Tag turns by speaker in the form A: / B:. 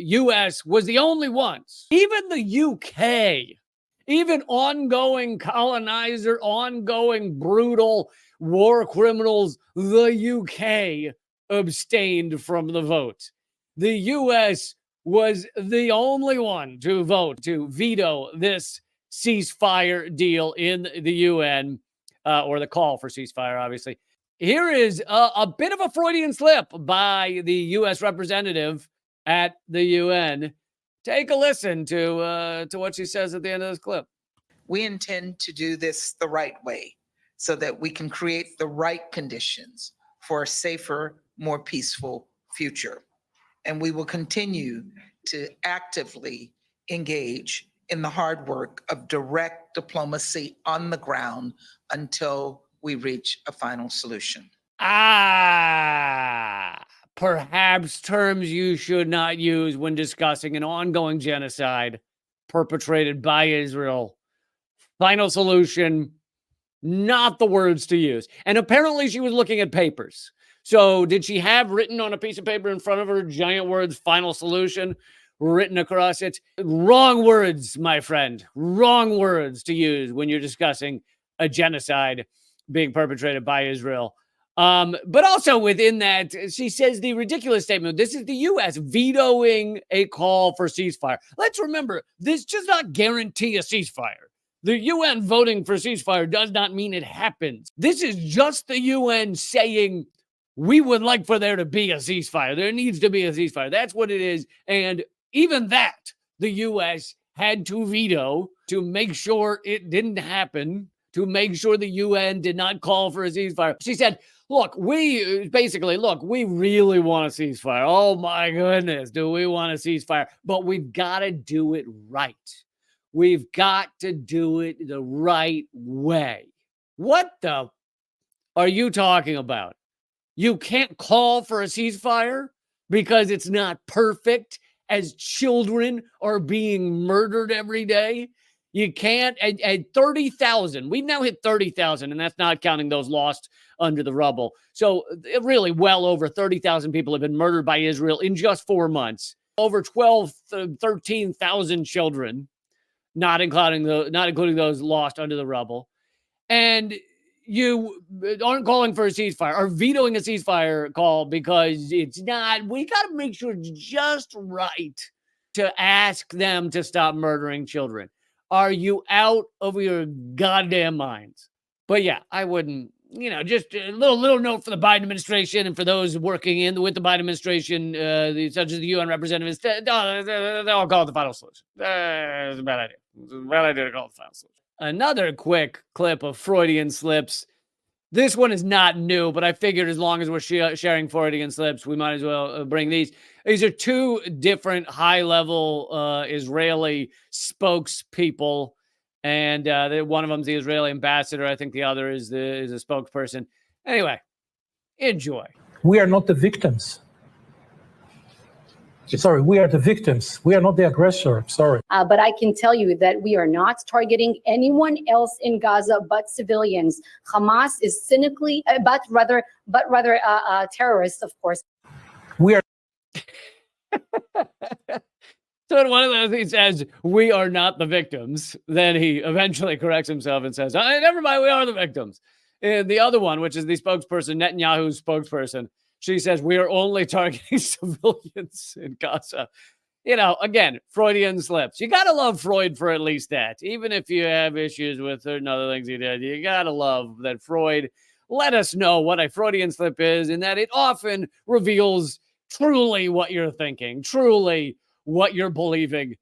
A: U.S. was the only ones. Even the U.K., even ongoing colonizer, ongoing brutal war criminals, the UK abstained from the vote. The US was the only one to vote to veto this ceasefire deal in the UN, or the call for ceasefire, obviously. Here is a bit of a Freudian slip by the US representative at the UN. Take a listen to what she says at the end of this clip.
B: We intend to do this the right way so that we can create the right conditions for a safer, more peaceful future. And we will continue to actively engage in the hard work of direct diplomacy on the ground until we reach a final solution.
A: Perhaps terms you should not use when discussing an ongoing genocide perpetrated by Israel. Final solution, not the words to use. And apparently she was looking at papers. So did she have written on a piece of paper in front of her giant words, final solution, written across it? Wrong words, my friend. Wrong words to use when you're discussing a genocide being perpetrated by Israel. But also within that, she says the ridiculous statement, this is the U.S. vetoing a call for ceasefire. Let's remember, this does not guarantee a ceasefire. The UN voting for ceasefire does not mean it happens. This is just the UN saying, we would like for there to be a ceasefire. There needs to be a ceasefire. That's what it is. And even that, the U.S. had to veto to make sure it didn't happen, to make sure the UN did not call for a ceasefire. She said, look, we really want a ceasefire. Oh my goodness, do we want a ceasefire? But we've got to do it right. We've got to do it the right way. What the are you talking about? You can't call for a ceasefire because it's not perfect as children are being murdered every day? You can't. At 30,000, we've now hit 30,000, and that's not counting those lost under the rubble. So really well over 30,000 people have been murdered by Israel in just 4 months. Over 13,000 children, not including those lost under the rubble. And you aren't calling for a ceasefire or vetoing a ceasefire call because it's not. We got to make sure it's just right to ask them to stop murdering children. Are you out of your goddamn minds? But yeah, I wouldn't, just a little note for the Biden administration and for those working with the Biden administration, such as the UN representatives, they'll call it the final solution. It's a bad idea. It's a bad idea to call it the final solution. Another quick clip of Freudian slips. This one is not new, but I figured as long as we're sharing Freudian slips, we might as well bring these. These are two different high-level Israeli spokespeople, and one of them is the Israeli ambassador. I think the other is a spokesperson. Anyway, enjoy.
C: We are not the victims. Sorry, we are the victims. We are not the aggressor. Sorry.
D: But I can tell you that we are not targeting anyone else in Gaza but civilians. Hamas is cynically, but rather terrorists, of course.
C: We are.
A: So in one of those, he says, we are not the victims. Then he eventually corrects himself and says, never mind, we are the victims. And the other one, which is the spokesperson, Netanyahu's spokesperson, she says, we are only targeting civilians in Gaza. Again, Freudian slips. You got to love Freud for at least that. Even if you have issues with certain other things he did, you got to love that Freud let us know what a Freudian slip is and that it often reveals truly what you're thinking, truly what you're believing